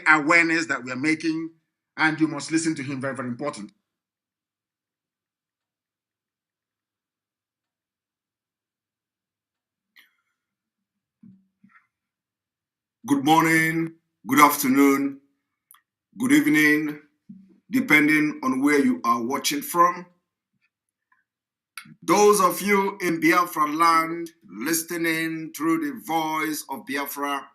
awareness that we are making, and you must listen to him. Very, very important. Good morning, good afternoon, good evening, depending on where you are watching from. Those of you in Biafraland listening through the voice of Biafra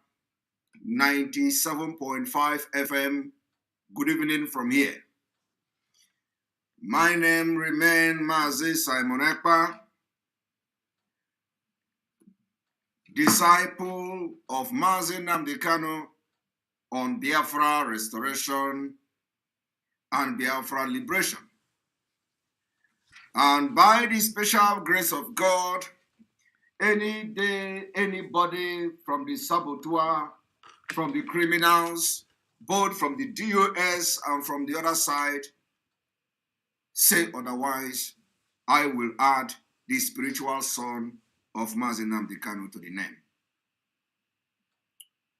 97.5 FM, good evening from here. My name remains Mazi Simon Ekpa, disciple of Mazi Nnamdi Kanu on Biafra restoration and Biafra liberation. And by the special grace of God, any day, anybody from the saboteur, from the criminals, both from the DOS and from the other side, say otherwise, I will add the spiritual son of Mazi Nnamdi Kanu to the name.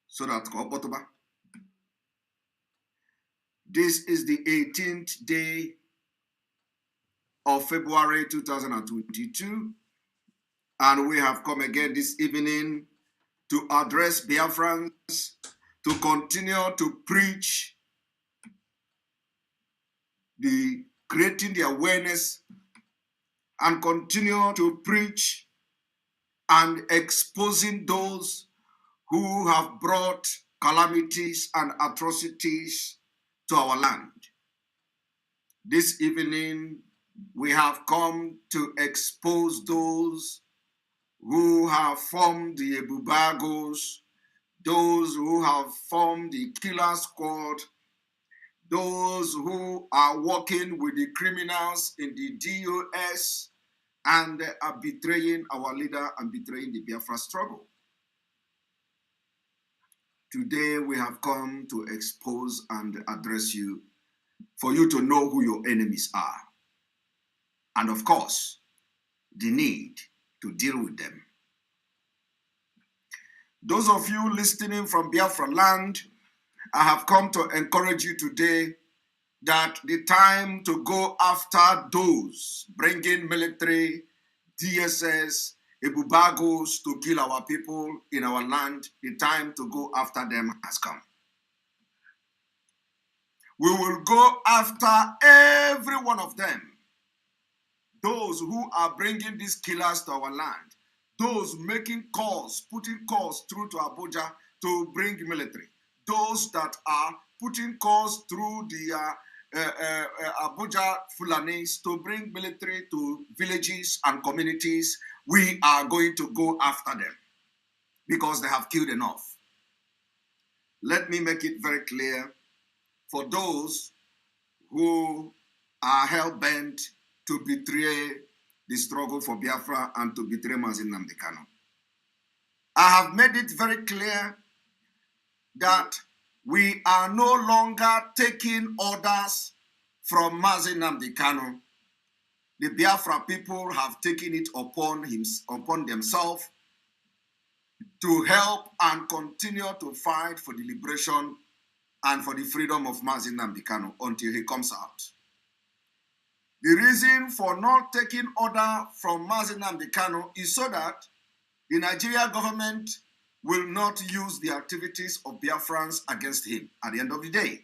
So that this is the 18th day of February 2022, and we have come again this evening to address Biafrans, to continue to preach creating the awareness, and continue to preach and exposing those who have brought calamities and atrocities to our land. This evening, we have come to expose those who have formed the Ebubagos, those who have formed the killer squad, those who are working with the criminals in the DOS and are betraying our leader and betraying the Biafra struggle. Today we have come to expose and address you for you to know who your enemies are. And of course, the need to deal with them. Those of you listening from Biafraland, I have come to encourage you today that the time to go after those bringing military, DSS, Ebubagos to kill our people in our land, the time to go after them has come. We will go after every one of them. Those who are bringing these killers to our land, those making calls, putting calls through to Abuja to bring military, those that are putting calls through the Abuja Fulanis to bring military to villages and communities, we are going to go after them because they have killed enough. Let me make it very clear for those who are hell-bent to betray the struggle for Biafra and to betray Mazi Nnamdi Kanu. I have made it very clear that we are no longer taking orders from Mazi Nnamdi Kanu. The Biafra people have taken it upon themselves to help and continue to fight for the liberation and for the freedom of Mazi Nnamdi Kanu until he comes out. The reason for not taking order from Mazi Nnamdi Kanu is so that the Nigeria government will not use the activities of Biafrans against him at the end of the day.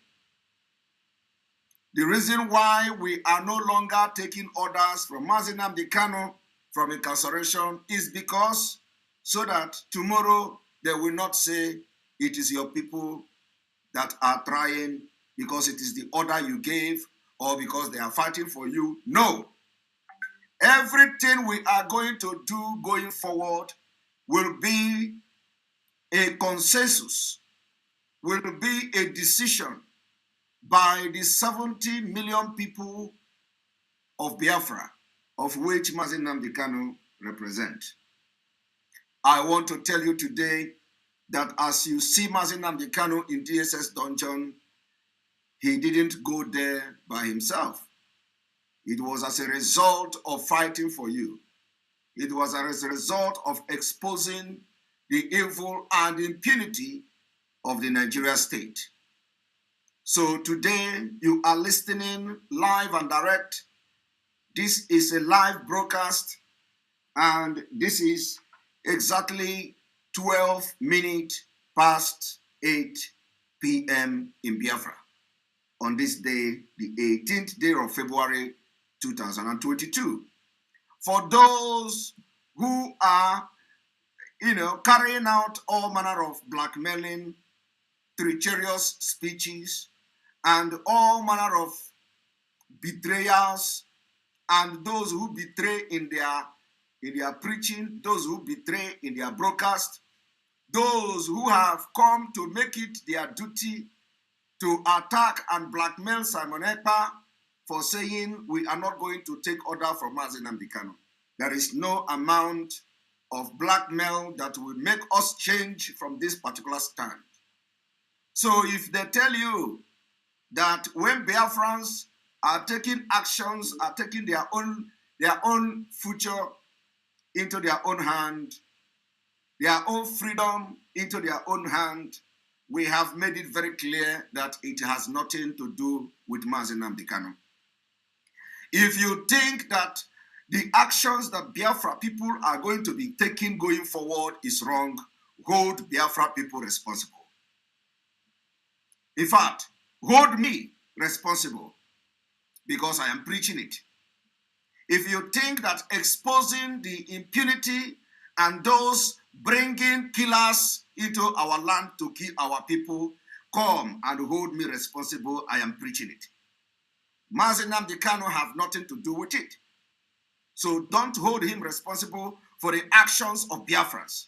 The reason why we are no longer taking orders from Mazi Nnamdi Kanu from incarceration is because so that tomorrow they will not say it is your people that are trying because it is the order you gave or because they are fighting for you. No. Everything we are going to do going forward will be a consensus, will be a decision by the 70 million people of Biafra, of which Mazi Nnamdi Kanu represents. I want to tell you today that as you see Mazi Nnamdi Kanu in DSS dungeon, he didn't go there by himself. It was as a result of fighting for you. It was as a result of exposing the evil and impunity of the Nigeria state. So today you are listening live and direct. This is a live broadcast, and this is exactly 12 minutes past 8 p.m. in Biafra on this day, the 18th day of February 2022. For those who are, carrying out all manner of blackmailing, treacherous speeches, and all manner of betrayals, and those who betray in their preaching, those who betray in their broadcast, those who have come to make it their duty to attack and blackmail Simon Ekpa for saying we are not going to take order from Mazi Nnamdi Kanu. There is no amount of blackmail that will make us change from this particular stand. So if they tell you that when Biafrans are taking actions, are taking their own future into their own hand, their own freedom into their own hand, we have made it very clear that it has nothing to do with Mazi Nnamdi Kanu. If you think that the actions that Biafra people are going to be taking going forward is wrong, hold Biafra people responsible. In fact, hold me responsible because I am preaching it. If you think that exposing the impunity and those bringing killers into our land to kill our people, come and hold me responsible, I am preaching it. Mazi Nnamdi Kanu have nothing to do with it. So don't hold him responsible for the actions of Biafrans.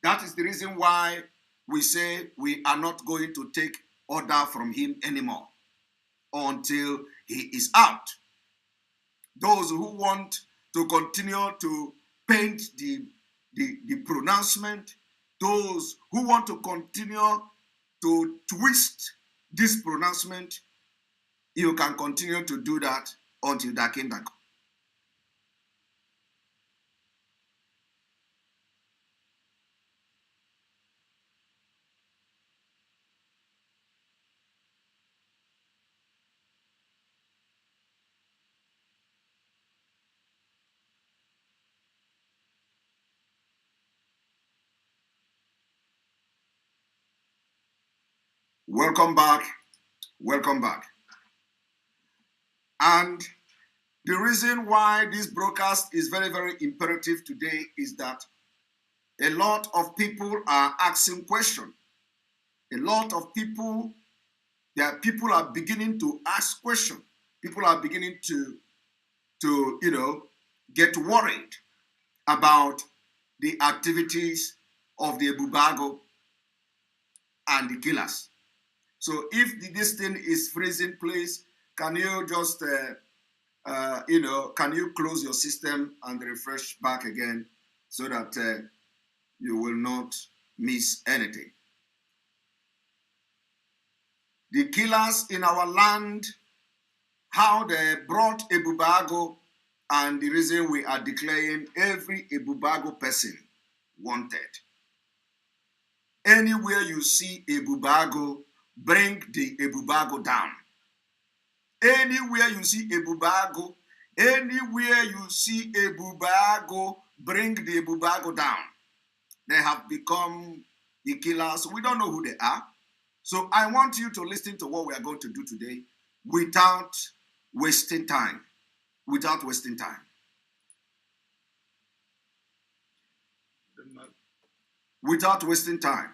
That is the reason why we say we are not going to take order from him anymore until he is out. Those who want to continue to paint the pronouncement, those who want to continue to twist this pronouncement, you can continue to do that until Dakindak. Welcome back. Welcome back. And the reason why this broadcast is very, very imperative today is that a lot of people are asking questions. A lot of people, people are beginning to ask questions. People are beginning to get worried about the activities of the Ebubago and the killers. So if this thing is freezing, please, can you just, can you close your system and refresh back again so that you will not miss anything. The killers in our land, how they brought Ebubago, and the reason we are declaring every Ebubago person wanted. Anywhere you see Ebubago, bring the Ebubago down. Anywhere you see Ebubago, bring the Ebubago down. They have become the killers. We don't know who they are. So I want you to listen to what we are going to do today without wasting time. Without wasting time. Without wasting time.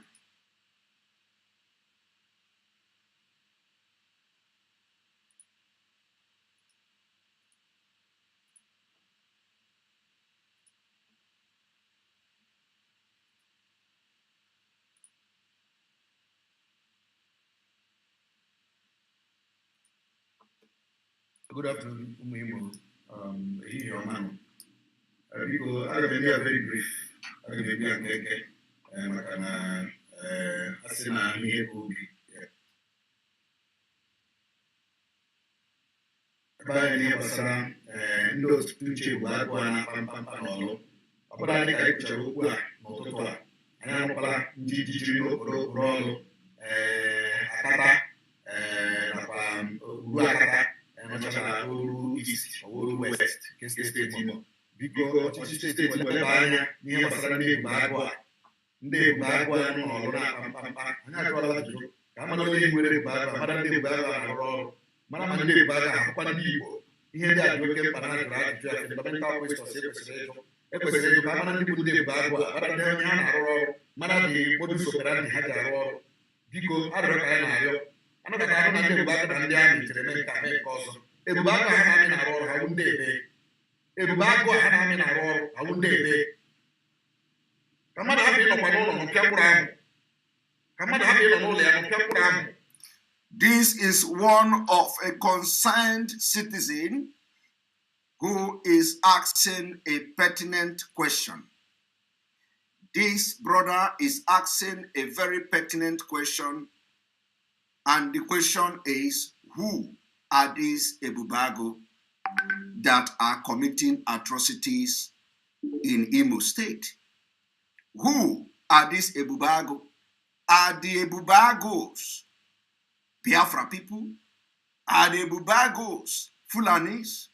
Good afternoon, Umuimo. Here, man. Because I can be very brief. I can be a keke. I can asina here could be. By any person, those two children, one pampanolo. About the Kaikucha, Mototoa. And I'm a Gigi Rolo, Akata. ọchịchị steeti weleba anya n'ihe gbasara ndị ebube agụ a ndị ebube agụ a nọ n'ọrụ na-akpa mkpamkpa anyị ajụọla ajụjụ ka a mara onye nwere ebube agụ a mara ndị ebube agụ a na-arụ ọrụ mara ma ndị ebube agụ a akwụkwa ndị Igbo ihe ndị a dị oke mkpa na ajụrụ ajụjụ ya fundamental questions ekwesịrị ịjụ ka a mara ndị bụ ndị ebube agụ a mara ndị onye ha na-arụ ọrụ mara dị modus operandi ha ji arụ ọrụ biko arịrịọ ka anyị na-arịọ anọkọta ahụ na ndị ebube agụ na ndị amị chere mee nke mee nke ọzọ ebube agụ ha na-amị na-arụ ọrụ ha bụ ndị ebe ebube agụ ha na-amị na-arụ ọrụ ha bụ ndị ebe ka mmadụ hapụ ịnọkwa n'ụlọ n'ụpịa mkpụrụ ahụ ka mmadụ hapụ ịnọ n'ụlọ ya n'ụpịa mkpụrụ ahụ. This is one of a concerned citizen who is asking a pertinent question. This brother is asking a very pertinent question, and the question is, who are these Ebubago that are committing atrocities in Imo State? Who are these Ebubago? Are the Ebubagos Biafra people? Are the Ebubagos Fulanis?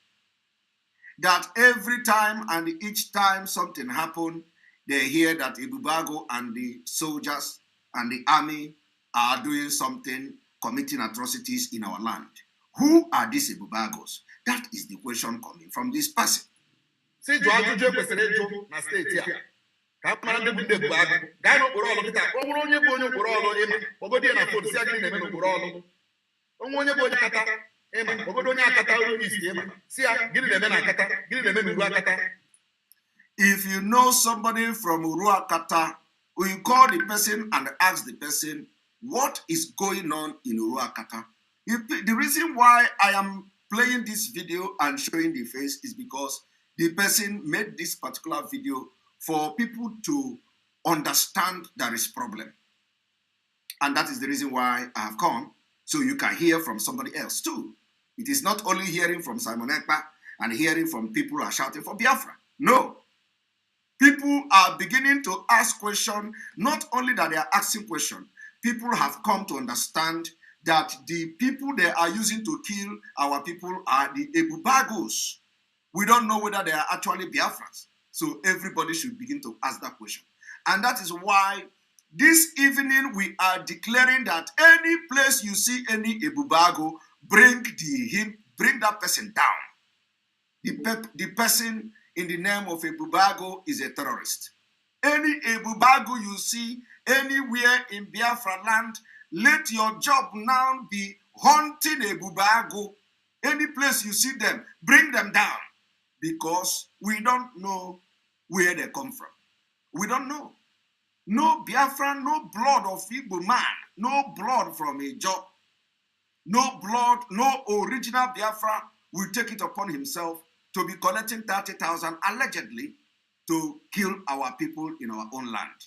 That every time and each time something happens, they hear that Ebubago and the soldiers and the army are doing something, committing atrocities in our land. Who are these Ebubagos? That is the question coming from this person. See, Joaquin kwesịrị ịjụ na steeti a ka mara ndị bụ ndị Ebubago gaa n'okporo ọlụ kịta ọ bụrụ onye bụ onye okporo ọlụ ịma ogodo ya na fon si agịrị na-eme n'okporo ọlụ onwe onye bụ onye akata ịma ogodo onye akata onye isi ịma si ya gịnị na-eme na akata gịnị na-eme n'uru akata. If you know somebody from Uruakata, you call the person and ask the person what is going on in Uruakata. The reason why I am playing this video and showing the face is because the person made this particular video for people to understand there is problem. And that is the reason why I have come, so you can hear from somebody else too. It is not only hearing from Simon Ekpa and hearing from people who are shouting for Biafra. No. People are beginning to ask questions, not only that they are asking questions, people have come to understand that the people they are using to kill our people are the Ebubagos. We don't know whether they are actually Biafrans. So everybody should begin to ask that question. And that is why this evening we are declaring that any place you see any Ebubago, bring that person down. The person in the name of Ebubago is a terrorist. Any Ebubago you see anywhere in Biafraland, let your job now be hunting Ebubago. Any place you see them, bring them down. Because we don't know where they come from. We don't know. No Biafra, no blood of Igbo man, no blood from a job, no blood, no original Biafra will take it upon himself to be collecting 30,000 allegedly to kill our people in our own land.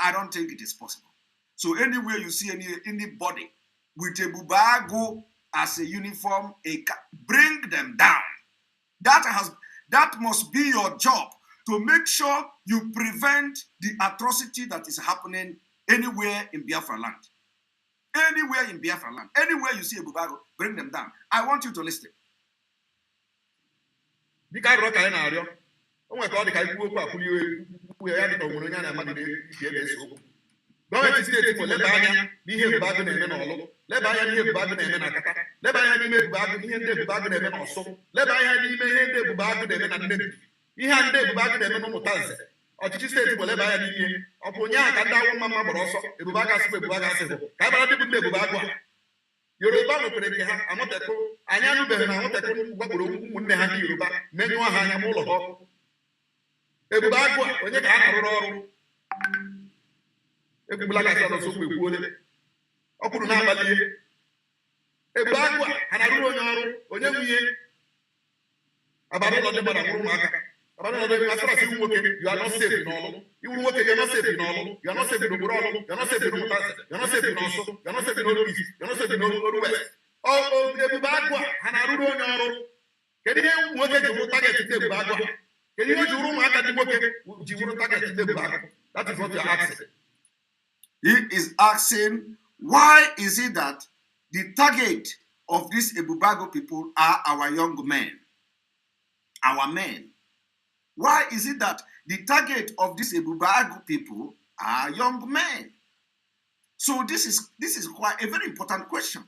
I don't think it is possible. So anywhere you see anybody with a Bubago as a uniform, bring them down. That must be your job, to make sure you prevent the atrocity that is happening anywhere in Biafraland. Anywhere in Biafraland. Anywhere you see a Bubago, bring them down. I want you to listen. Dịka arụrụ ka anyị na-arịọ o nwere ka ọ dị ka ikwu okwu akwụlie ya dịka onwere onye a na-amadụ na-ese okwu. Gọọmenti steeti Imo leba anya n'ihe Ebubago na-eme n'Ọlụ, leba anya n'ihe Ebubago na-eme na Akata, leba anya n'ime Ebubago ihe ndị Ebubago na-eme n'Ọsụ, leba anya n'ime ihe ndị Ebubago na-eme na Nnewi, ihe a ndị Ebubago na-eme n'Ụmụta Nze. Ọchịchị steeti Imo leba anya n'ime ọ bụ onye ahụ ka ndị awụ mma gbara ọsọ Ebubago asịkwa Ebubago asịhụ ka a mara ndị bụ ndị Ebubago a. Yoruba nwekwere nke ha amụtekụ anyị anụbeghị na amụtekụ gwakporo ụmụnne ha ndị Yoruba menyụọ ha anya n'ụlọ ha. Ebubago a onye ka ha na-arụrụ ọrụ ekwugbula ka asọ n'osokwu ekwuole ọ kwuru na-abalị ihe. Ebubago a ha na-arụrụ onye ọrụ onye nwe ihe abalị ụlọ ndị mmadụ nwụrụ ụmụaka abalị ụlọ ndị asọrọsị iwu nwoke you are not safe n'Ọlụ iwu nwoke you are not safe n'Ọlụ you are not safe n'okporo ọlụ you are not safe n'Ụmụta Nze you are not safe n'Ọsụ you are not safe n'Olu East you are not safe n'Olu West. Ebubago a ha na-arụrụ onye ọrụ. Kedu ihe ụmụ nwoke ji wụrụ target ndị Ebubago a? Kedu ihe o ji wụrụ ụmụaka ndị nwoke ji wụrụ target ndị Ebubago? That is what you are asking. He is asking, why is it that the target of these Ebubago people are our young men, our men? Why is it that the target of these Bagu people are young men? So this is quite a very important question.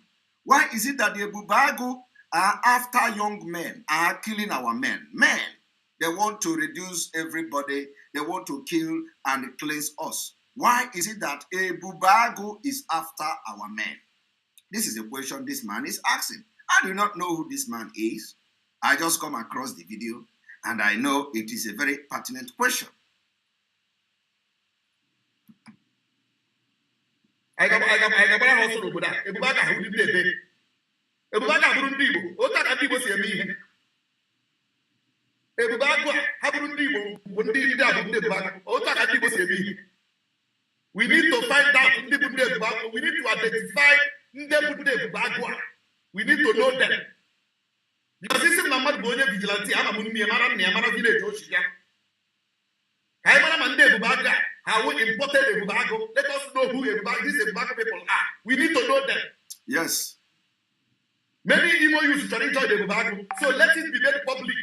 Why is it that the Bagu are after young men, are killing our men? Men, they want to reduce everybody, they want to kill and cleanse us. Why is it that Bagu is after our men? This is a question this man is asking. I do not know who this man is. I just come across the video and I know it is a very pertinent question. I got also over that. Ebubaka who did it. Ebubaka Burundi, Otaka people say me. Ebubaka Haburundi, Burundi, Otaka people say me. We need to find out we need to identify Ndebudebagua. We need to know them. Because this is not going to vigilante. I'm a village. How we imported Ebubago. Let us know who these Ebubago people are. We need to know them. Yes. Many Imo youths to enjoy the Ebubago. So let it be made public.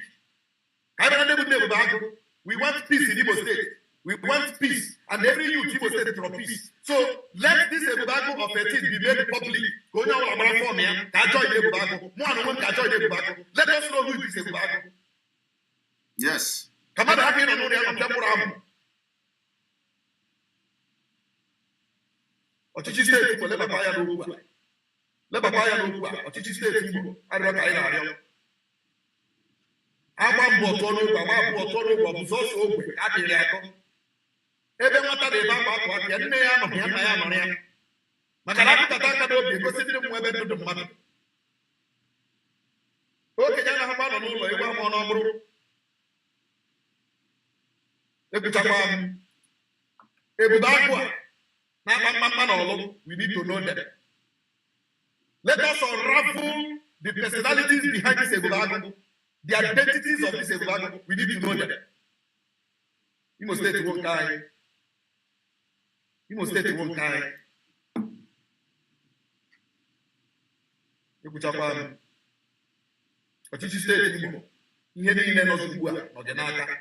We want peace in Imo State. We want peace. And every youth Imo State for peace. So let this Ebubago of 13 be made public. Go now about for me. Let us know who is this Ebubago. Yes. Come on, happy and know ọchịchị steeti Igbo lebakwa ya n'okwu a ọchịchị steeti Igbo arịọ ka anyị na-arịọ agba mbọ tụọ n'ogwe agba abụọ tụọ n'ogwe ọ bụ sọsọ ogwe adịrị atọ ebe nwata na-ebe akwa akwa aka ya nne ya anọghị ya nna ya nọrọ ya maka na apụtata aka n'obi egosibiri m ebe ndụ mmadụ okenye anaghị anọ n'ụlọ egwu amụọ n'ọbụrụ ekwuchakwa m Ebubago a we need to know them. Let us unravel the personalities behind this Ebubago, the identities of this Ebubago. We need to know them. Imo State won't die. Imo State won't die. Ọchịchị steeti Igbo ihe niile nọ ugbu a n'ọdị n'aka.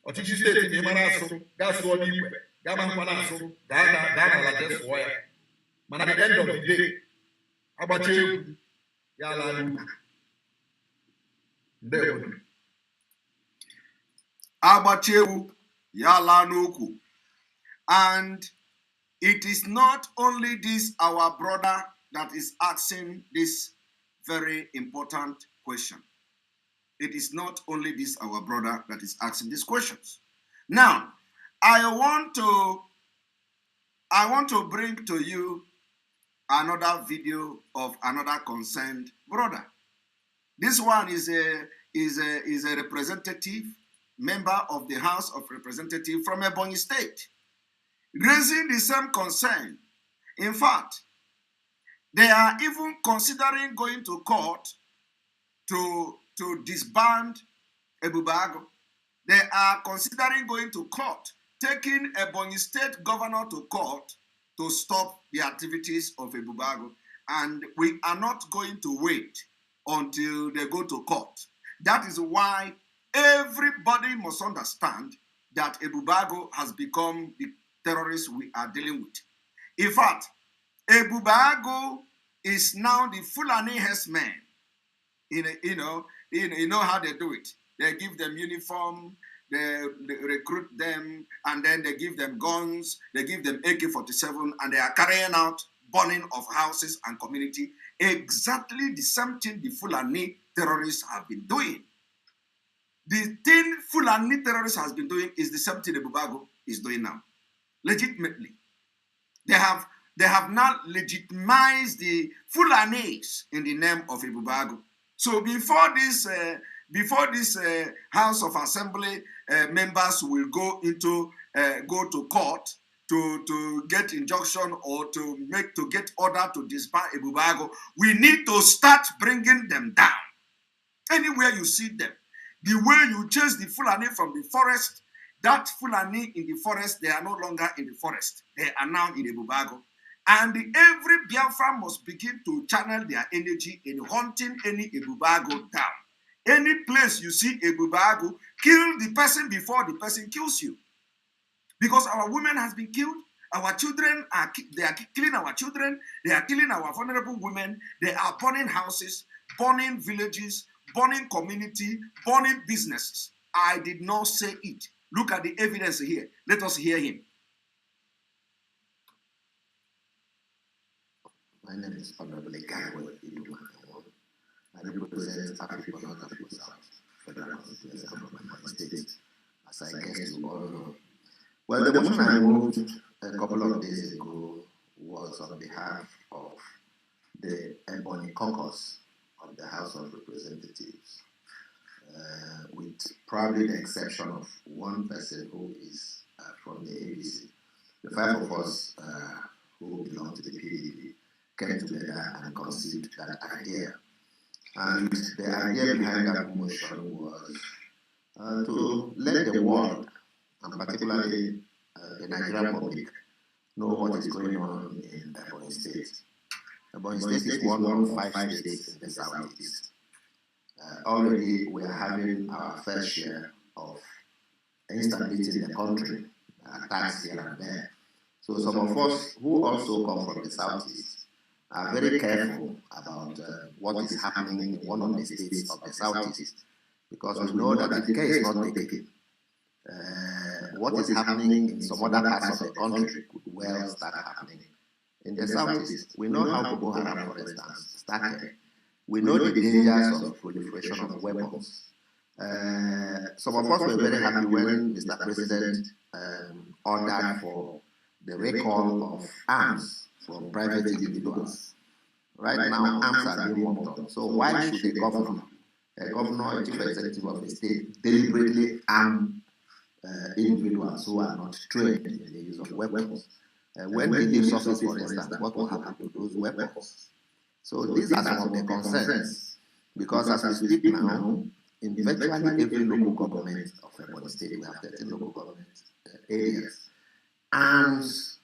Ọchịchị steeti na ịmara asụ ga-asụọ n'ikwe. Mana at the end of the day, Abachewu Yala Nuku. And it is not only this our brother that is asking this very important question. It is not only this our brother that is asking these questions. Now, I want to bring to you another video of another concerned brother. This one is a representative, member of the House of Representatives from Ebonyi State, raising the same concern. In fact, they are even considering going to court to disband Ebubago. They are considering going to court, taking Ebonyi State governor to court to stop the activities of Ebubago. And we are not going to wait until they go to court. That is why everybody must understand that Ebubago has become the terrorist we are dealing with. In fact, Ebubago is now the Fulani herdsmen. You know how they do it. They give them uniform, they recruit them, and then they give them guns, they give them AK-47, and they are carrying out burning of houses and community. Exactly the same thing the Fulani terrorists have been doing. The thing Fulani terrorists has been doing is the same thing Ebubago is doing now. Legitimately. They have now legitimized the Fulanis in the name of Ebubago. So before this House of Assembly members will go to court to get injunction or to get order to disband Ebubago, we need to start bringing them down. Anywhere you see them, the way you chase the Fulani from the forest, that Fulani in the forest, they are no longer in the forest. They are now in Ebubago. And every Biafra must begin to channel their energy in hunting any Ebubago down. Any place you see a Bagu, kill the person before the person kills you. Because our women has been killed, our children they are killing our children, they are killing our vulnerable women, they are burning houses, burning villages, burning community, burning businesses. I did not say it. Look at the evidence here. Let us hear him. My name is Honorable Gago. I represent Africa North Africa South Federal Constituency of my state, as I guess you all know. Well, the motion I moved a couple of days ago was on behalf of the Ebony Caucus of the House of Representatives, with probably the exception of one person who is from the ABC. The five of us who belong to the PDP came together and conceived that idea. And the idea behind that motion was to let the world, and particularly the Nigerian public, know what is going on in Ebonyi State. Ebonyi State is one of 5 states in the southeast. Already we are having our fair share of instability in the country, attacks here and there. So some of us who also come from the southeast are very careful about what is happening in one of the states of the southeast, because we know that if care is not taken, what is happening in some other parts of the country could well start happening in the southeast. We know how Boko Haram, for instance, started. We know the dangers of proliferation of weapons. Some of us were very happy when Mr. President ordered for the recall of arms from private individuals. Right now, arms are being mocked up. So why should a governor, a chief executive of the state, deliberately arm individuals who are not trained in the use of weapons? When he leaves office, for instance, what will happen to those weapons? So these are some of the concerns, because as we speak now, in virtually every local government of Ebonyi State, we have 13 local government areas, arms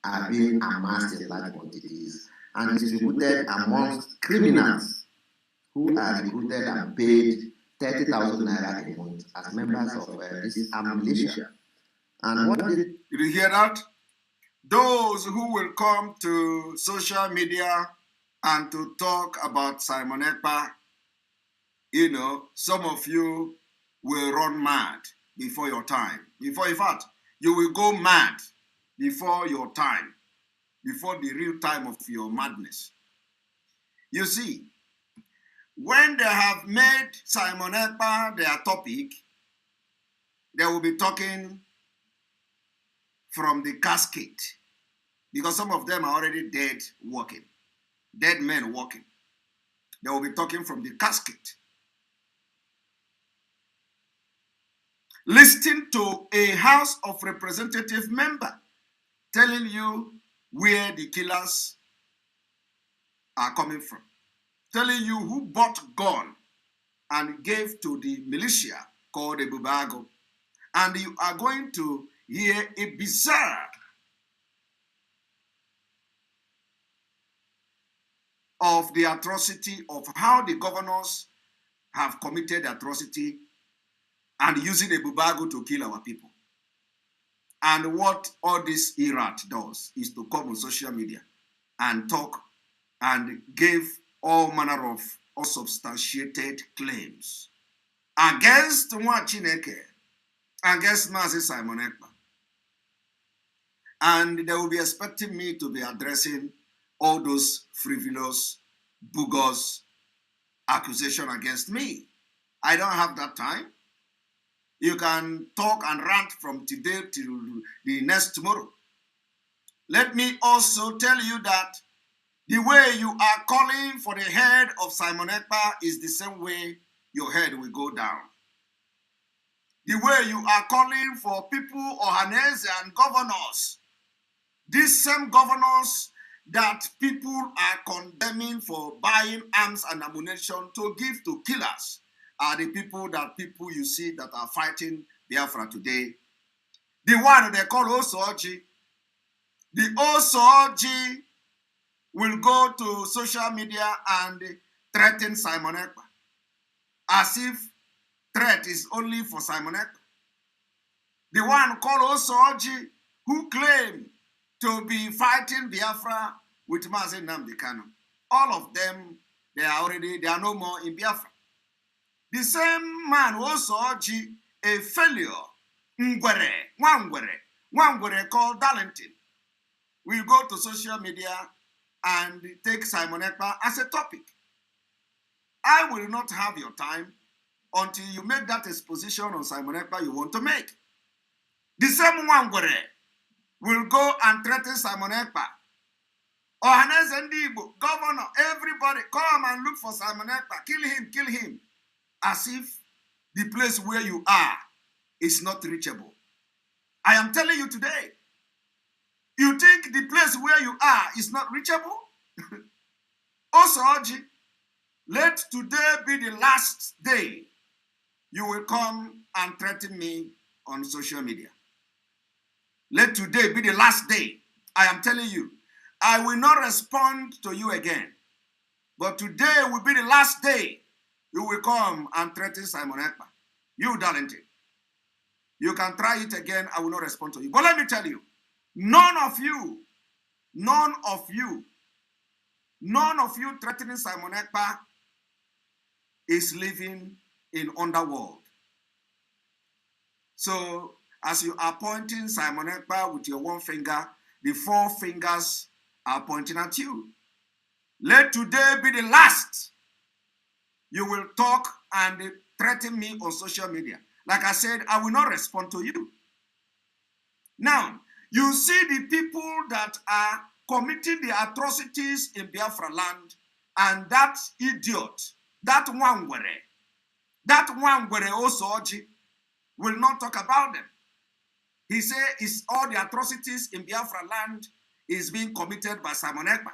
are being amassed in large quantities and distributed amongst criminals who are recruited and paid 30,000 naira a month as members of this militia. And what did you hear that? Those who will come to social media and to talk about Simon Ekpa, you know, some of you will run mad before your time. In fact, you will go mad before your time, before the real time of your madness. You see, when they have made Simon Ekpa their topic, they will be talking from the casket, because some of them are already dead walking, dead men walking. They will be talking from the casket. Listening to a House of Representative member telling you where the killers are coming from, telling you who bought gun and gave to the militia called the Bagu, and you are going to hear a bizarre of the atrocity of how the governors have committed atrocity and using a Bagu to kill our people. And what all this Iraq does is to come on social media and talk and give all manner of unsubstantiated claims against Chineke, against Mazi Simon Ekpa. And they will be expecting me to be addressing all those frivolous, bogus accusations against me. I don't have that time. You can talk and rant from today till the next tomorrow. Let me also tell you that the way you are calling for the head of Simon Ekpa is the same way your head will go down. The way you are calling for people, Amnesia and governors, these same governors that people are condemning for buying arms and ammunition to give to killers, are the people you see that are fighting Biafra today. The one they call Osoji. The Osoji will go to social media and threaten Simon Ekpa. as if threat is only for Simon Ekpa. The one called Osoji, who claimed to be fighting Biafra with Mazi Nnamdi Kanu. All of them, they are no more in Biafra. The same man, Osoji, a failure, Nwangwere called Darlington, will go to social media and take Simon Ekpa as a topic. I will not have your time until you make that exposition on Simon Ekpa you want to make. The same Nwangwere will go and threaten Simon Ekpa. Ohaneze Ndi Igbo, governor, everybody, come and look for Simon Ekpa. Kill him. As if the place where you are is not reachable. I am telling you today, you think the place where you are is not reachable? Also, Oji, let today be the last day you will come and threaten me on social media. Let today be the last day. I am telling you, I will not respond to you again. But today will be the last day you will come and threaten Simon Ekpa. You, Darlington. You can try it again. I will not respond to you. But let me tell you, none of you threatening Simon Ekpa is living in underworld. So, as you are pointing Simon Ekpa with your one finger, the four fingers are pointing at you. Let today be the last you will talk and threaten me on social media. Like I said, I will not respond to you. Now, you see the people that are committing the atrocities in Biafraland, and that idiot, that Nwangwere Osoji, will not talk about them. He said it's all the atrocities in Biafraland is being committed by Simon Ekpa.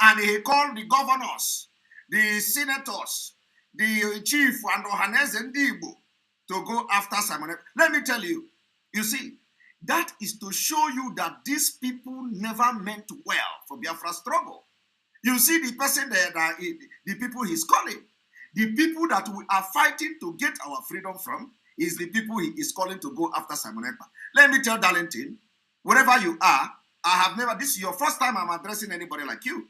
And he called the governors, the senators, the chief and Ohaneze Ndi Igbo to go after Simon Ekpa. Let me tell you, you see, that is to show you that these people never meant well for Biafra struggle. You see the person there, the people he's calling, the people that we are fighting to get our freedom from, is the people he is calling to go after Simon Ekpa. Let me tell Darlington, wherever you are, this is your first time I'm addressing anybody like you.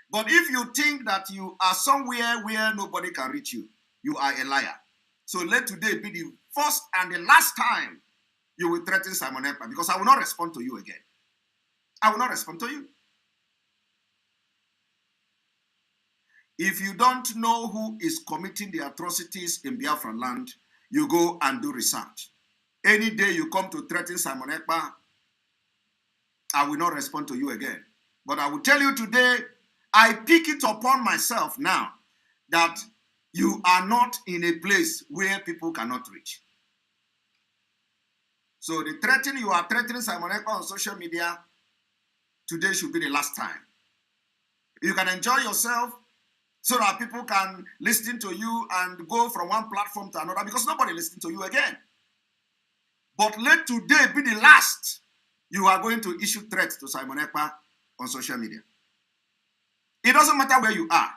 But if you think that you are somewhere where nobody can reach you, you are a liar. So let today be the first and the last time you will threaten Simon Ekpa, because I will not respond to you again. I will not respond to you. If you don't know who is committing the atrocities in Biafraland, you go and do research. Any day you come to threaten Simon Ekpa, I will not respond to you again. But I will tell you today, I pick it upon myself now that you are not in a place where people cannot reach. So the threatening, you are threatening Simon Ekpa on social media, today should be the last time. You can enjoy yourself so that people can listen to you and go from one platform to another, because nobody listens to you again. But let today be the last you are going to issue threats to Simon Ekpa on social media. It doesn't matter where you are,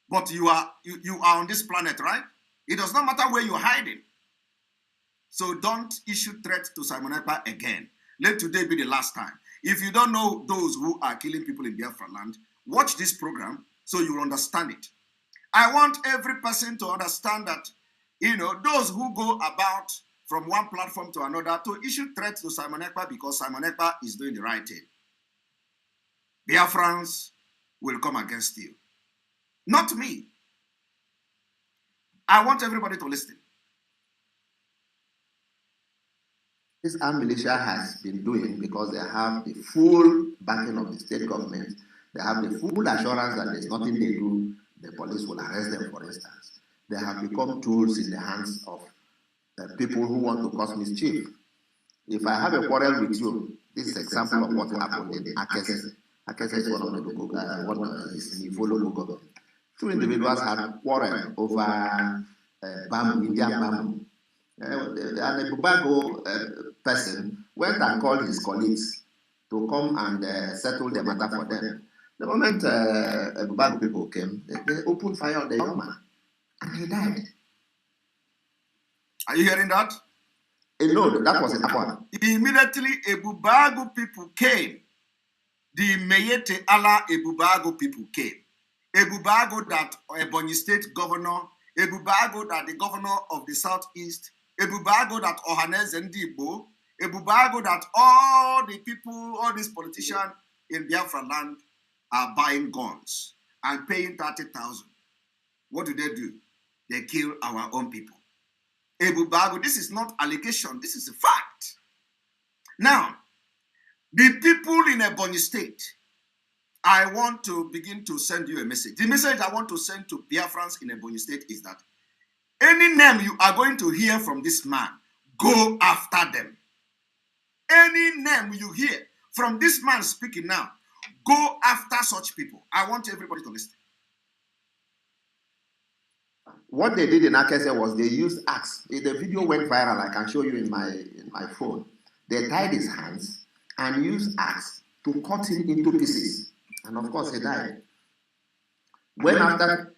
but you are on this planet, right? It does not matter where you're hiding. So don't issue threats to Simon Ekpa again. Let today be the last time. If you don't know those who are killing people in Biafraland, watch this program so you will understand it. I want every person to understand that, those who go about from one platform to another to issue threats to Simon Ekpa because Simon Ekpa is doing the right thing. Biafrans will come against you. Not me. I want everybody to listen. This militia has been doing, because they have the full backing of the state government, they have the full assurance that there's nothing they do, the police will arrest them, for instance. They have become tools in the hands of people who want to cause mischief. If I have a quarrel with you, this is an example of what happened in Akese. Akese is one of the local government. Two individuals had a quarrel over bamboo, Indian bamboo. And the Bagu person went and called his colleagues to come and settle the matter for them. The moment Bagu people came, they opened fire on the young man, and he died. Are you hearing that? No, that was in Akwa. Immediately, Bagu people came. The Meyete Ala Bagu people came. Bagu that Ebonyi State governor, Bagu that the governor of the Southeast, Bagu that Ohanes Ndibo, Bagu that all the people, all these politicians in Biafraland are buying guns and paying 30,000. What do? They kill our own people. Bagu, this is not allegation, this is a fact. Now, the people in Ebonyi State, I want to begin to send you a message. The message I want to send to Biafrans in Ebonyi State is that any name you are going to hear from this man, go after them. Any name you hear from this man speaking now, go after such people. I want everybody to listen. What they did in Akese was they used axe. The video went viral. I can show you in my phone. They tied his hands and used axe to cut him into pieces. And of course, he died. When after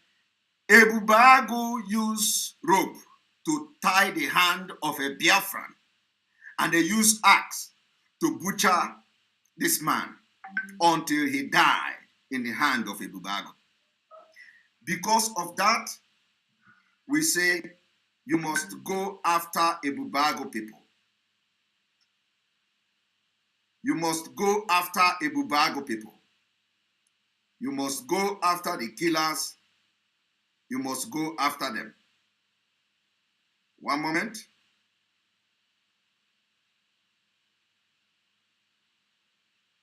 Bagu used rope to tie the hand of a Biafran, and they used axe to butcher this man until he died in the hand of Bagu. Because of that, we say you must go after Bagu people. You must go after Bagu people. You must go after the killers. You must go after them. One moment.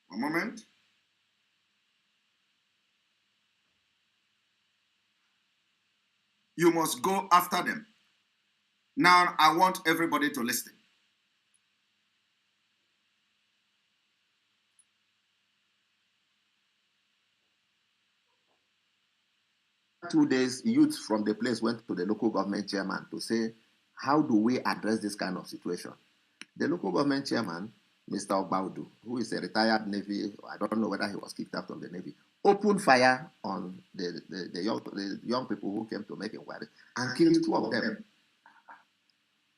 One moment. You must go after them. Now, I want everybody to listen. Two days, youth from the place went to the local government chairman to say, how do we address this kind of situation? The local government chairman, Mr. Bagu, who is a retired Navy, I don't know whether he was kicked out of the Navy, opened fire on the young people who came to make inquiry and killed 2 of them.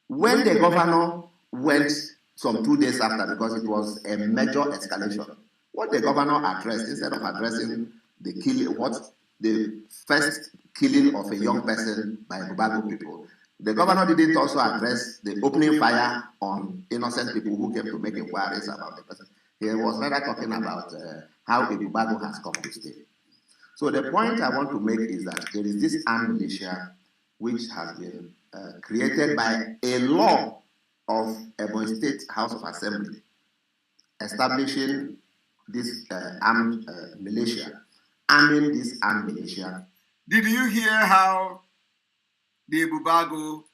When the governor went some 2 days after, because it was a major escalation, what the governor addressed, instead of addressing the first killing of a young person by Bagu people, the governor didn't also address the opening fire on innocent people who came to make inquiries about the person. He was rather talking about how Bagu has come to stay. So the point I want to make is that there is this armed militia which has been created by a law of Ebonyi State House of Assembly establishing this armed militia, arming this armed militia. Did you hear how the Bagu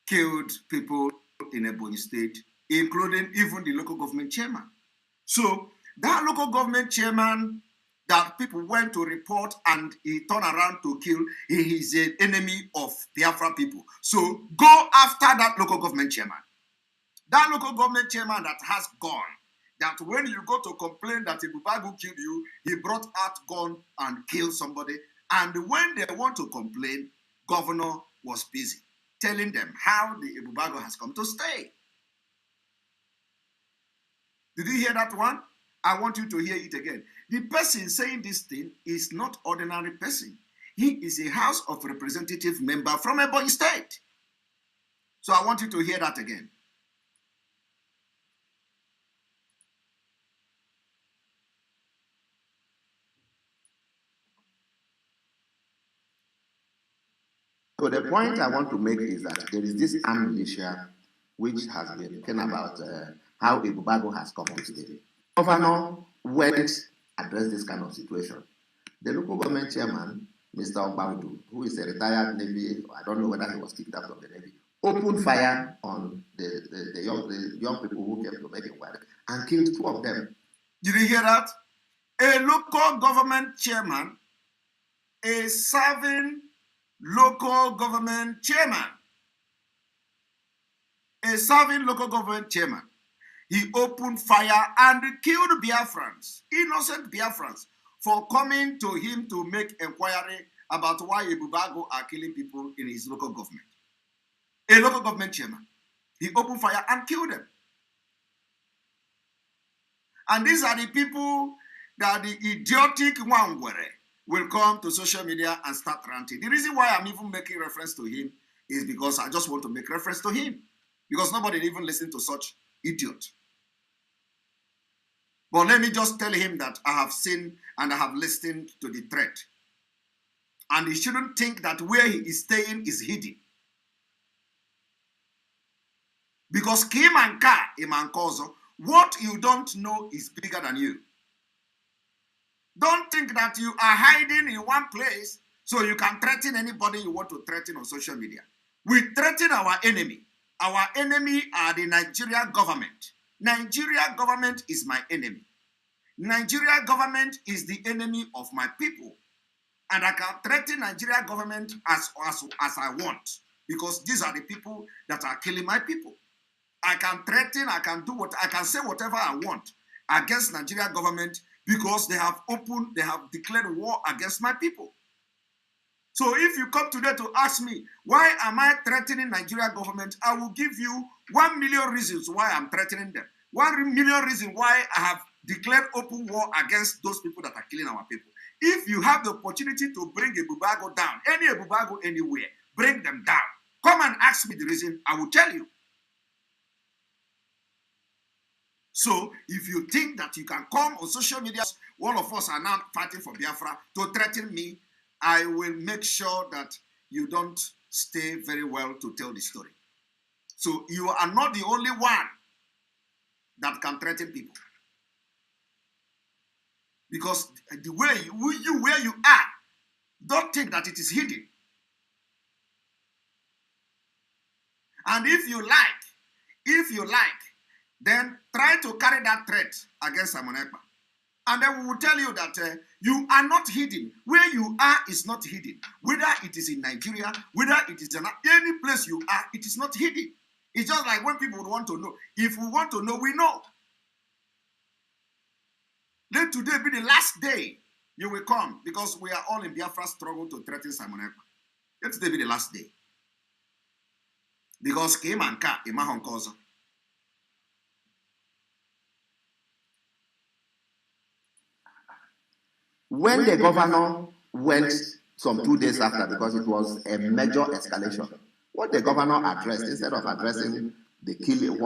killed people in Ebonyi State, including even the local government chairman? So that local government chairman that people went to report and he turned around to kill, he is an enemy of Biafra people. So go after that local government chairman. That local government chairman that has gun, that when you go to complain that Bagu killed you, he brought out gun and killed somebody. And when they want to complain, governor was busy telling them how the Bagu has come to stay. Did you hear that one? I want you to hear it again. The person saying this thing is not ordinary person. He is a House of Representative member from Ebonyi State. So I want you to hear that again. So the point I want to make is that there is this armed militia which has been talking about how Bagu has come to stay. Governor went address this kind of situation. The local government chairman, Mr. Bagu, who is a retired Navy, I don't know whether he was kicked out of the Navy, opened fire on the young people who came to make inquiry and killed 2 of them. Did you hear that? A local government chairman, a serving local government chairman, a serving local government chairman, he opened fire and killed Biafrans, innocent Biafrans, for coming to him to make inquiry about why Bagu are killing people in his local government. A local government chairman. He opened fire and killed them. And these are the people that the idiotic Wangwere will come to social media and start ranting. The reason why I'm even making reference to him is because I just want to make reference to him. Because nobody even listens to such idiot. But let me just tell him that I have seen and I have listened to the threat. And he shouldn't think that where he is staying is hidden. Because Kim and Ka, Imankozo, what you don't know is bigger than you. Don't think that you are hiding in one place so you can threaten anybody you want to threaten on social media. We threaten our enemy. Our enemy are the Nigeria government. Nigeria government is my enemy. Nigeria government is the enemy of my people. And I can threaten Nigeria government as I want. Because these are the people that are killing my people. I can threaten, I can say whatever I want against Nigeria government because they have declared war against my people. So if you come today to ask me, why am I threatening Nigeria government? I will give you 1 million reasons why I'm threatening them. 1 million reasons why I have declared open war against those people that are killing our people. If you have the opportunity to bring a Bubago down, any Bubago anywhere, bring them down. Come and ask me the reason, I will tell you. So, if you think that you can come on social media, all of us are now fighting for Biafra, to threaten me, I will make sure that you don't stay very well to tell the story. So, you are not the only one that can threaten people. Because the way where you are, don't think that it is hidden. And if you like, then try to carry that threat against Simon Ekpa. And then we will tell you that you are not hidden. Where you are is not hidden. Whether it is in Nigeria, whether it is in any place you are, it is not hidden. It's just like when people would want to know. If we want to know, we know. Let today be the last day you will come, because we are all in Biafra struggle to threaten Simon Ekpa. Let today be the last day. Because Kim and Ka, Imahon Kozo. When the governor went some 2 days after, because it was a major escalation, what the governor addressed, instead of addressing the killing,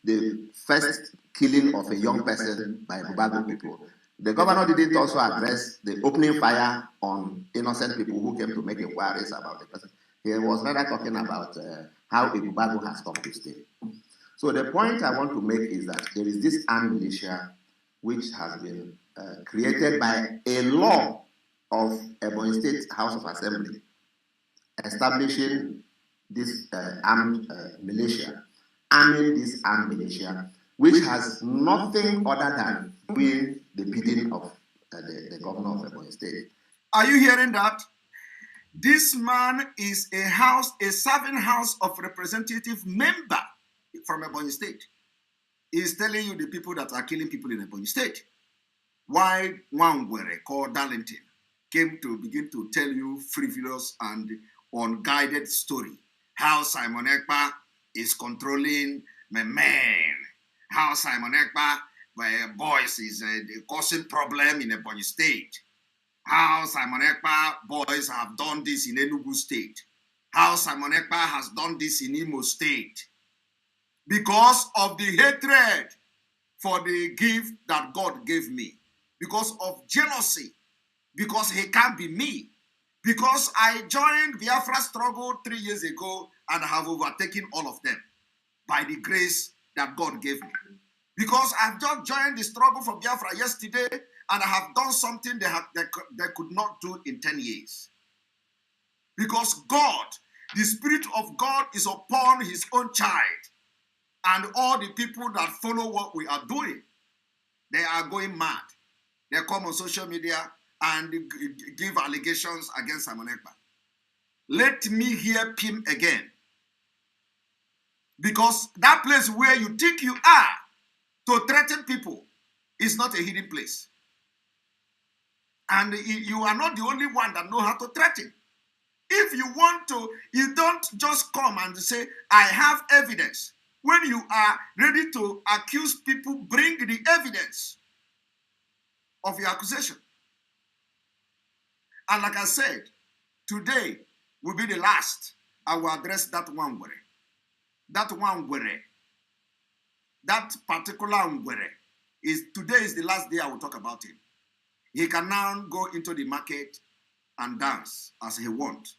the first killing of a young person by Bagu people, the governor didn't also address the opening fire on innocent people who came to make inquiries about the person. He was rather talking about how Bagu has come to stay. So the point I want to make is that there is this armed militia which has been created by a law of Ebonyi State House of Assembly establishing this armed militia, arming this armed militia, which has nothing other than doing the bidding of the governor of Ebonyi State. Are you hearing that? This man is a serving House of Representative member from Ebonyi State. He is telling you the people that are killing people in Ebonyi State. Why Wangwere called Darlington came to begin to tell you frivolous and unguided story. How Simon Ekpa is controlling my man. How Simon Ekpa, my boys, is causing problem in Ebonyi State. How Simon Ekpa boys have done this in Enugu State. How Simon Ekpa has done this in Imo State. Because of the hatred for the gift that God gave me. Because of jealousy. Because he can't be me. Because I joined Biafra struggle 3 years ago and have overtaken all of them by the grace that God gave me. Because I've just joined the struggle for Biafra yesterday and I have done something they could not do in 10 years. Because God, the Spirit of God is upon his own child. And all the people that follow what we are doing, they are going mad. They come on social media and give allegations against Simon Ekpa. Let me hear him again. Because that place where you think you are to threaten people is not a hidden place. And you are not the only one that know how to threaten. If you want to, you don't just come and say, I have evidence. When you are ready to accuse people, bring the evidence of your accusation. And like I said, today will be the last I will address that one word. That one word. That particular word is today is the last day I will talk about him. He can now go into the market and dance as he wants.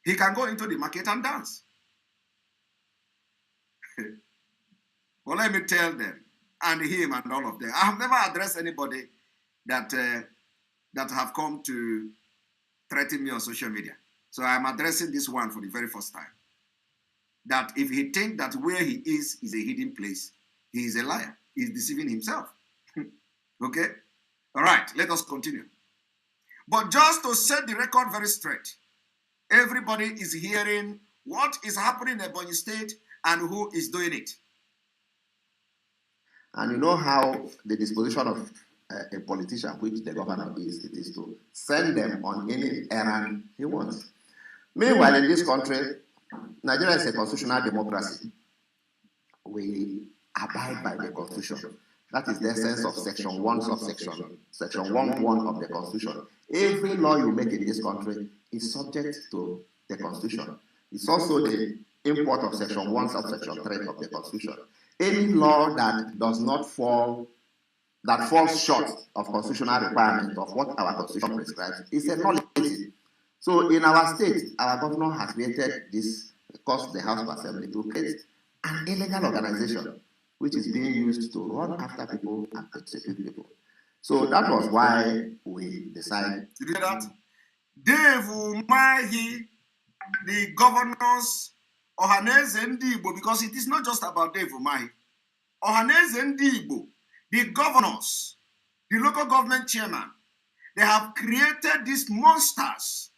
He can go into the market and dance. Well, let me tell them, and him and all of them. I have never addressed anybody that have come to threaten me on social media. So I'm addressing this one for the very first time. That if he thinks that where he is a hidden place, he is a liar. He's deceiving himself. Okay? All right, let us continue. But just to set the record very straight, everybody is hearing what is happening in Ebonyi State and who is doing it. And you know how the disposition of a politician, which the governor is, it is to send them on any errand he wants. Meanwhile, in this country, Nigeria is a constitutional democracy. We abide by the Constitution. That is the essence of Section 1, Section 1.1 of the Constitution. Every law you make in this country is subject to the Constitution. It's also the import of Section 1, Subsection 3 of the Constitution. Any law that does not fall, that falls short of constitutional requirement of what our Constitution prescribes is a nullity. So in our state, our governor has created this, caused the House of Assembly to create an illegal organization which is being used to run after people and persecute people. So that was why we decided. Did you hear that? Dave Umahi, the governors, Ohaneze Ndi Igbo, because it is not just about Dave Umahi. Ohaneze Ndi Igbo, the governors, the local government chairman, they have created these monsters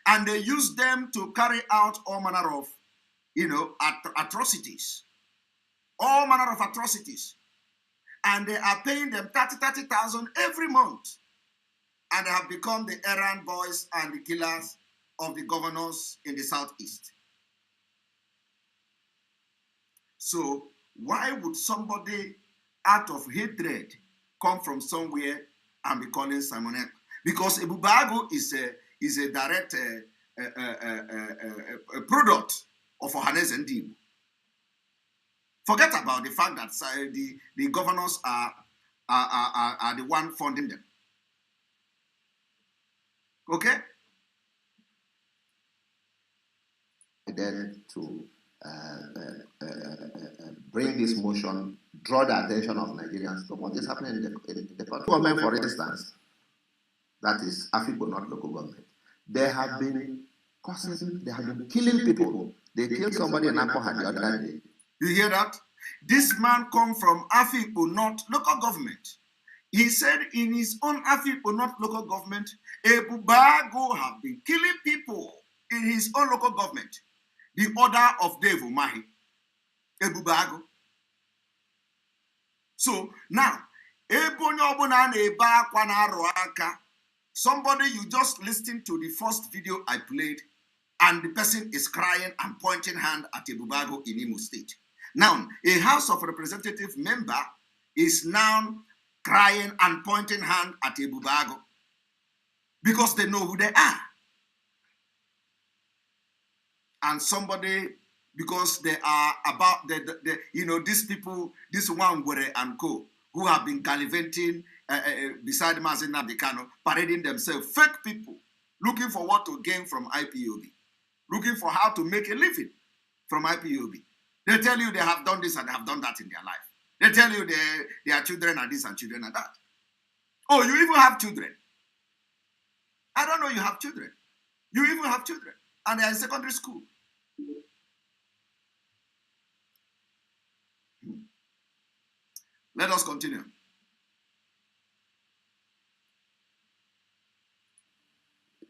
and they use them to carry out all manner of, atrocities. All manner of atrocities. And they are paying them 30,000 every month. And they have become the errand boys and the killers of the governors in the southeast. So why would somebody out of hatred come from somewhere and be calling Simon Ekpa? Because Bagu is a direct product of Ohaneze Ndi Igbo. Forget about the fact that the governors are the one funding them. Okay? Then to bring this motion, draw the attention of Nigerians to what is happening in the country. Government, for instance, that is Afipo, not local government. They have been causing, they have been killing people. They killed somebody in Apoha the other day. You hear that? This man come from Afipo, not local government. He said in his own Afipo, not local government, Bagu have been killing people in his own local government. The order of Dave Umahi, Bagu. So now, somebody, you just listen to the first video I played, and the person is crying and pointing hand at Bagu in Imo State. Now, a House of Representative member is now crying and pointing hand at Bagu because they know who they are. And somebody, because they are about these people, this one Were and co, who have been gallivanting beside Mazen Nabikano, parading themselves, fake people, looking for what to gain from IPOB, looking for how to make a living from IPOB. They tell you they have done this and they have done that in their life. They tell you their children are this and children are that. Oh, you even have children. I don't know you have children. You even have children. And they are in secondary school. Let us continue.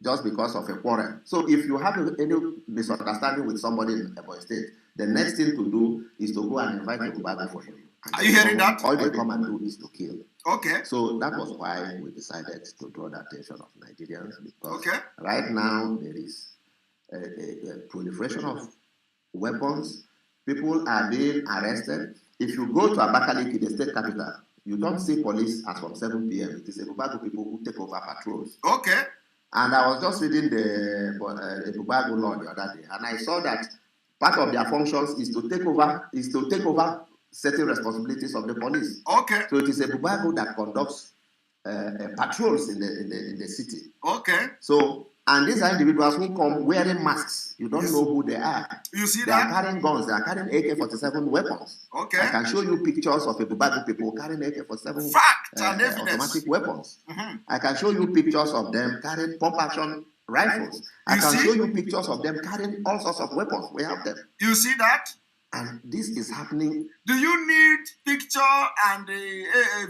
Just because of a quarrel. So if you have any misunderstanding with somebody in Ebonyi State, the next thing to do is to go and invite the Bagu for him. Are you hearing that? All they come and do is to kill. Okay. So that was why we decided to draw the attention of Nigerians, because Okay. right now there is a proliferation of weapons. People are being arrested. If you go to Abakaliki, the state capital, you don't see police as from 7 p.m. It is a Bagu people who take over patrols. Okay. And I was just reading the Bagu law the other day, and I saw that part of their functions is to take over certain responsibilities of the police. Okay. So it is a Bagu that conducts patrols in the city. Okay. So, and these are individuals who come wearing masks. You don't know who they are. You see They that? are carrying guns. They are carrying AK-47 weapons. Okay. I can show you pictures of Bagu people carrying AK-47 Fact and evidence. automatic weapons. Mm-hmm. I can show you pictures of them carrying pump-action rifles. I can show you pictures of them carrying all sorts of weapons. We have them. You see that? And this is happening. Do you need picture and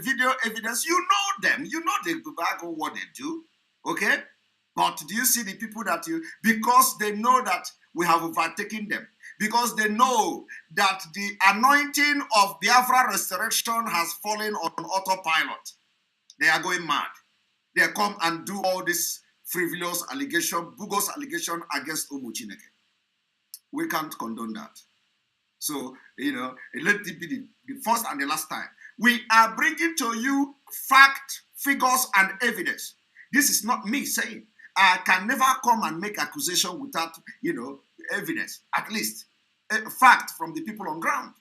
video evidence? You know them. You know the Bagu, what they do. Okay? But do you see the people that because they know that we have overtaken them, because they know that the anointing of Biafra resurrection has fallen on autopilot, they are going mad. They come and do all this frivolous allegation, bogus allegation against Umuchineke. We can't condone that. So, let it be the first and the last time. We are bringing to you fact, figures, and evidence. This is not me saying. I can never come and make accusation without, evidence, at least a fact from the people on ground.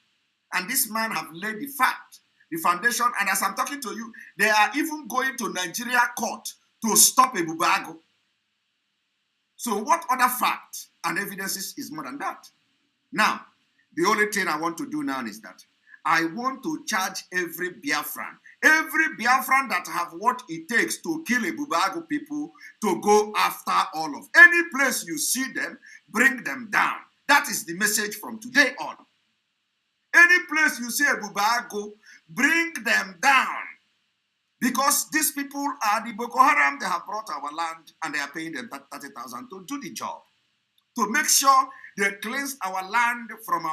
And this man have laid the fact, the foundation, and as I'm talking to you, they are even going to Nigeria court to stop a Bagu. So what other fact and evidences is more than that? Now, the only thing I want to do now is that I want to charge every Biafran that have what it takes to kill a Bagu people to go after all of. Any place you see them, bring them down. That is the message from today on. Any place you see a Bagu, bring them down. Because these people are the Boko Haram, they have brought our land and they are paying them 30,000 to do the job. To make sure they cleanse our land from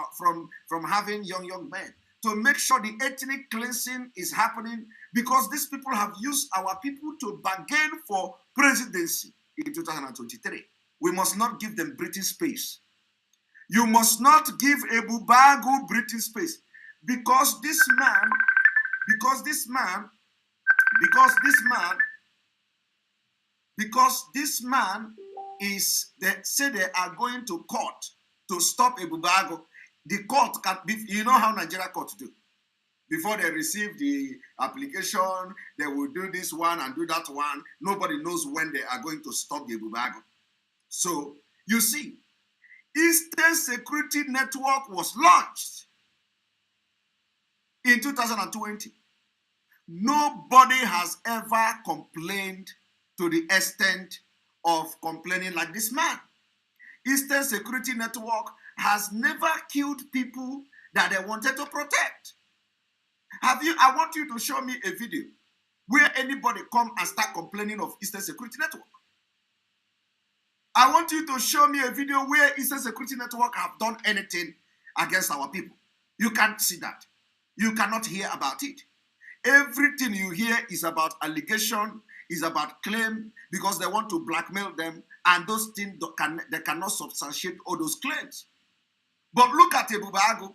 having young men. To make sure the ethnic cleansing is happening, because these people have used our people to bargain for presidency in 2023. We must not give them breathing space. You must not give a Bagu breathing space, because this man is, they say they are going to court to stop a Bagu. The court can be, you know how Nigeria courts do. Before they receive the application, they will do this one and do that one. Nobody knows when they are going to stop the Bagu. So, you see, Eastern Security Network was launched in 2020. Nobody has ever complained to the extent of complaining like this man. Eastern Security Network has never killed people that they wanted to protect. I want you to show me a video where anybody come and start complaining of Eastern Security Network. I want you to show me a video where Eastern Security Network have done anything against our people. You can't see that. You cannot hear about it. Everything you hear is about allegation, is about claim, because they want to blackmail them, and those things they cannot substantiate all those claims. But look at Bagu.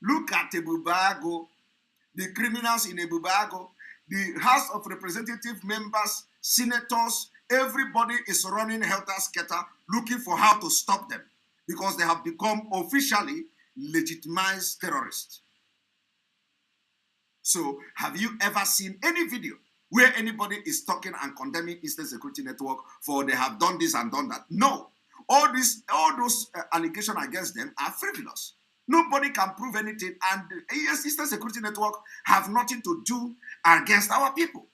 Look at Bagu. The criminals in Bagu, the House of Representative members, senators, everybody is running helter-skelter looking for how to stop them, because they have become officially legitimized terrorists. So, have you ever seen any video where anybody is talking and condemning Eastern Security Network for they have done this and done that? No. All those allegations against them are frivolous. Nobody can prove anything, and the Eastern Security Network have nothing to do against our people.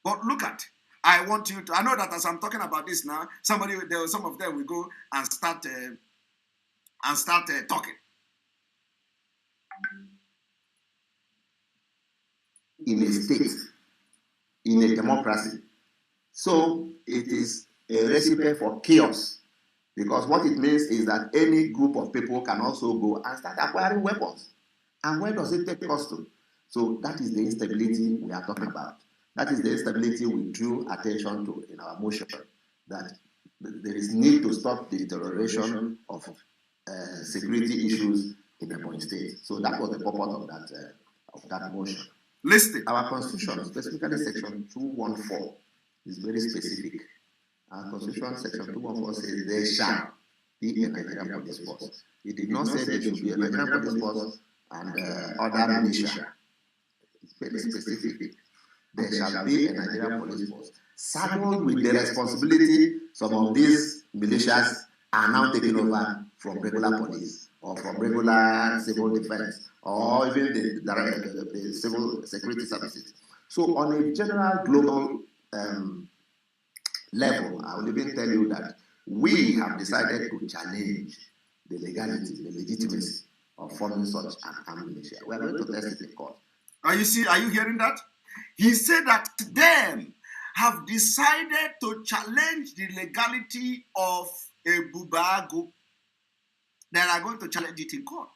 But look at, I want you to, I know that as I'm talking about this now, some of them will go and start talking. In a state, in a democracy. So it is a recipe for chaos, Because what it means is that any group of people can also go and start acquiring weapons. And where does it take us to? So that is the instability we are talking about. That is the instability we drew attention to in our motion, that there is need to stop the deterioration of security issues in Ebonyi State. So that was the purpose of that motion. Listen. Our constitution, specifically section 214, is very specific. Our constitution section 214 says there shall be a Nigerian police force. It did not say there should be a Nigerian police force and other militia. It's very specific. There shall be a Nigerian police force. Saddled with the responsibility, some of these militias are now taking over from regular police or from regular civil defense or even the civil security services. So on a general global level, I will even tell you that we have decided to challenge the legality, the legitimacy of forming such an armed militia. We are going to test it in court. Are you hearing that? He said that them have decided to challenge the legality of a Bagu. They are going to challenge it in court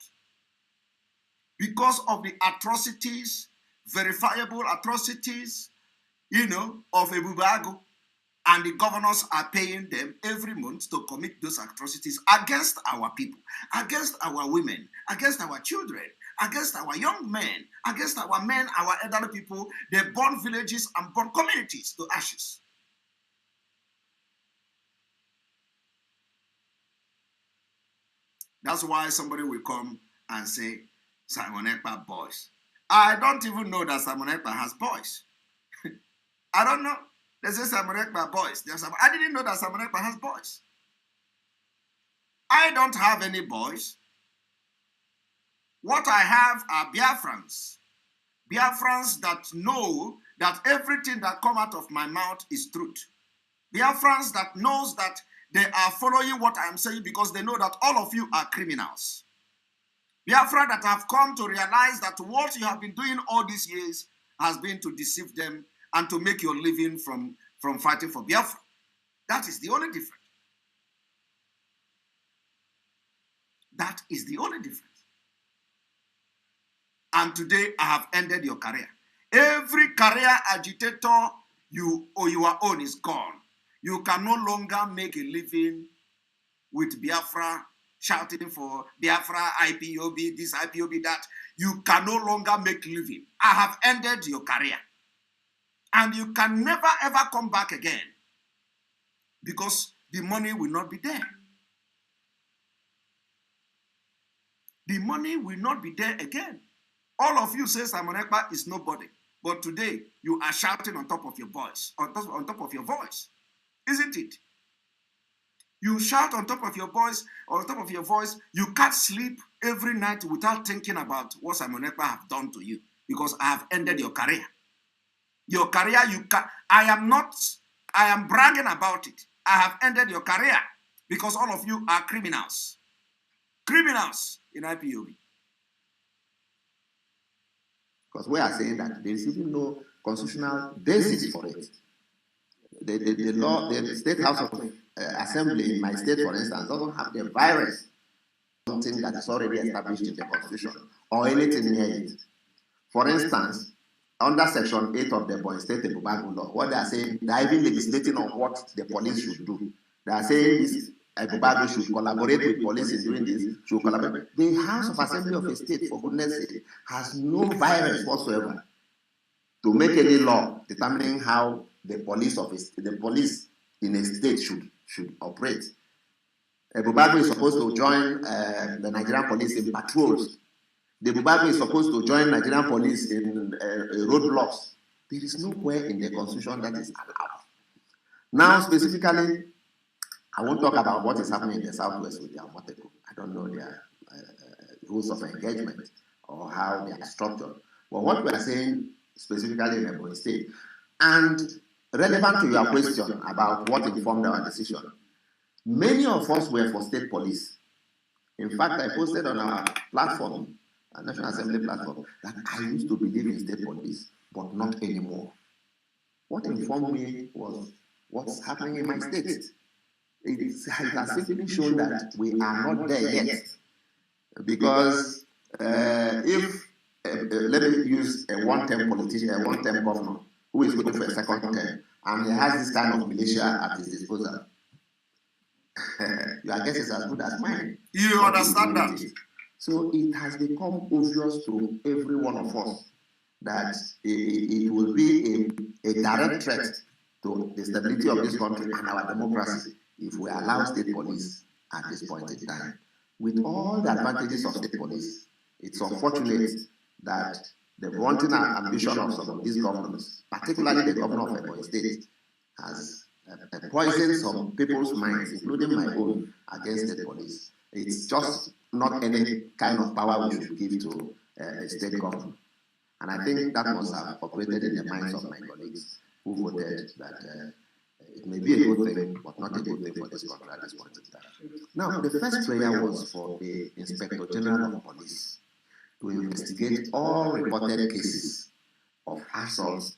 because of the atrocities, verifiable atrocities, of a Bagu. And the governors are paying them every month to commit those atrocities against our people, against our women, against our children, against our young men, against our men, our elderly people. They burn villages and burn communities to ashes. That's why somebody will come and say, Simon Ekpa boys. I don't even know that Simon Ekpa has boys. I don't know. They say Simon Ekpa boys. I didn't know that Simon Ekpa has boys. I don't have any boys. What I have are Biafrans. Biafrans that know that everything that comes out of my mouth is truth. Biafrans that knows that they are following what I am saying because they know that all of you are criminals. Biafra that have come to realize that what you have been doing all these years has been to deceive them and to make your living from fighting for Biafra. That is the only difference. That is the only difference. And today I have ended your career. Every career agitator you own is gone. You can no longer make a living with Biafra, shouting for Biafra, IPOB, this, IPOB, that. You can no longer make a living. I have ended your career. And you can never ever come back again because the money will not be there. The money will not be there again. All of you say Simon Ekpa is nobody. But today, you are shouting on top of your voice, on top of your voice. Isn't it? You shout on top of your voice, you can't sleep every night without thinking about what Simon Ekpa have done to you because I have ended your career. Your career, I am bragging about it. I have ended your career because all of you are criminals. Criminals in IPOB. Because we are saying that there is even no constitutional basis for it. The law, the State House of Assembly in my state, for instance, doesn't have the virus, something that is already established in the Constitution or anything near it. For instance, under Section 8 of the Ebonyi State Bagu law, what they are saying, they are even legislating on what the police should do. They are saying this Bagu should collaborate with police in doing this, should collaborate. The House of Assembly of a state, for goodness sake, has no virus whatsoever to make any law determining how the police in a state should operate. Bagu is supposed to join the Nigerian police in patrols. The Bagu is supposed to join Nigerian police in roadblocks. There is nowhere in the Constitution that is allowed. Now, specifically, I won't talk about what is happening in the Southwest with the Amoteko. I don't know their rules of engagement or how they are structured. But what we are saying specifically in Ebonyi State, and relevant to your question about what informed our decision, many of us were for state police. In fact, I posted on our platform, our National Assembly platform, that I used to believe in state police, but not anymore. What informed me was what's happening in my state. it has simply shown that we are not there yet. Because if, let me use a one-term politician, a one-term governor who is looking for a second term, and he has this kind of militia at his disposal, your guess is as good as mine. You understand that? So it has become obvious to every one of us that it will be a direct threat to the stability of this country and our democracy if we allow state police at this point in time. With all the advantages of state police, it's unfortunate that the wanton ambition of some of these governors, particularly the governor of Ebonyi State, has poisoned some people's minds, including my own, against state police. It's just not any kind of power we should give to a state government. And I think that must have operated in the minds of my colleagues who voted that it may be a good thing, but not a good thing for this country at this point in time. Now, the first prayer was for the Inspector General of Police to investigate all reported cases of assaults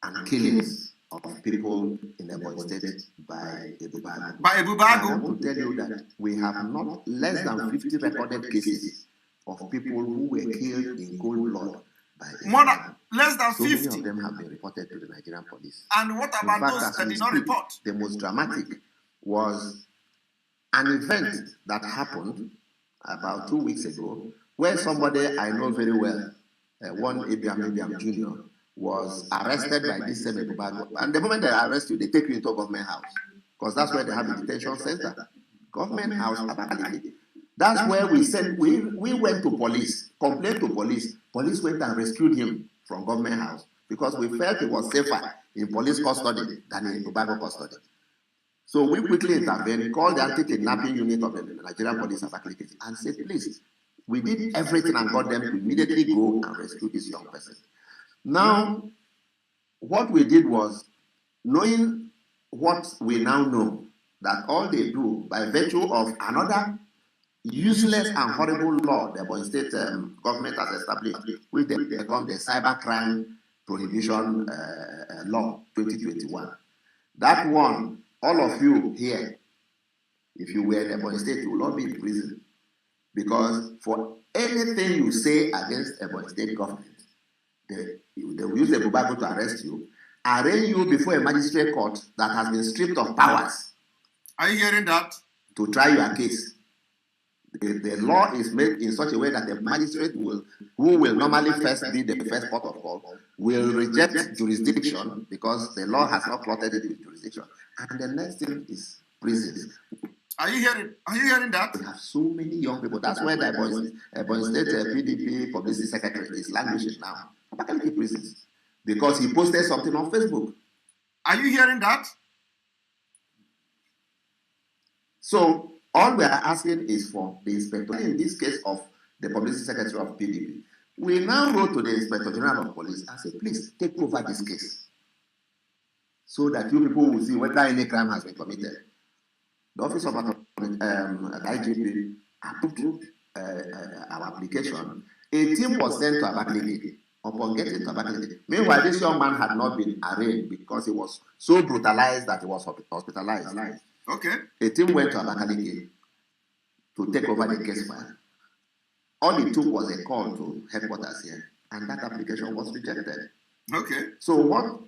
and killings of people in Ebonyi State by Ebu Bagu. By Ebu Bagu? I want to tell you that we have not less than 50 recorded cases of people who were killed in cold blood by Ebu Bagu. Less than 50. So many of them have been reported to the Nigerian police. And what about those that did not report? The most dramatic was an event that happened about 2 weeks ago, where somebody I know very well, one Abiam Jr., was arrested by this same Ebu Bagu. And the moment they arrest you, they take you into a government house, because that's where they have a detention center. Government house, Abakaliki. That's where we went to police, complained to police. Police went and rescued him from government house because we felt it was safer in police custody than in Ebu Bagu custody. So we quickly intervened, called the anti-kidnapping unit of the Nigerian police and said, please, we did everything and got them to immediately go and rescue this young person. Now, what we did was, knowing what we now know, that all they do, by virtue of another useless and horrible law the Ebonyi State government has established, which they call the Cybercrime Prohibition Law 2021. That one, all of you here, if you were in Ebonyi State, you will not be in prison. Because for anything you say against Ebonyi State government, they will use the Ebu Bagu to arrest you, arraign you before a magistrate court that has been stripped of powers. Are you hearing that? To try your case. The law is made in such a way that the magistrate who will normally first be the first port of call, will reject jurisdiction because the law has not clotted it with jurisdiction. And the next thing is prison. Are you hearing that? We have so many young people. That's where the Ebonyi State PDP publicity secretary is languishing now. Abakaliki prisons. Because he posted something on Facebook. Are you hearing that? So all we are asking is for the inspector, in this case of the publicity secretary of PDP. We now go to the Inspector General of Police and say, please take over this case so that you people will see whether any crime has been committed. The Office of IGP approved our application. A team was sent to Abakaliki. Upon getting to Abakaliki, meanwhile, this young man had not been arraigned because he was so brutalized that he was hospitalized. Okay. A team went to Abakaliki to take over the case file. All it took was a call to headquarters here, and that application was rejected. Okay. So what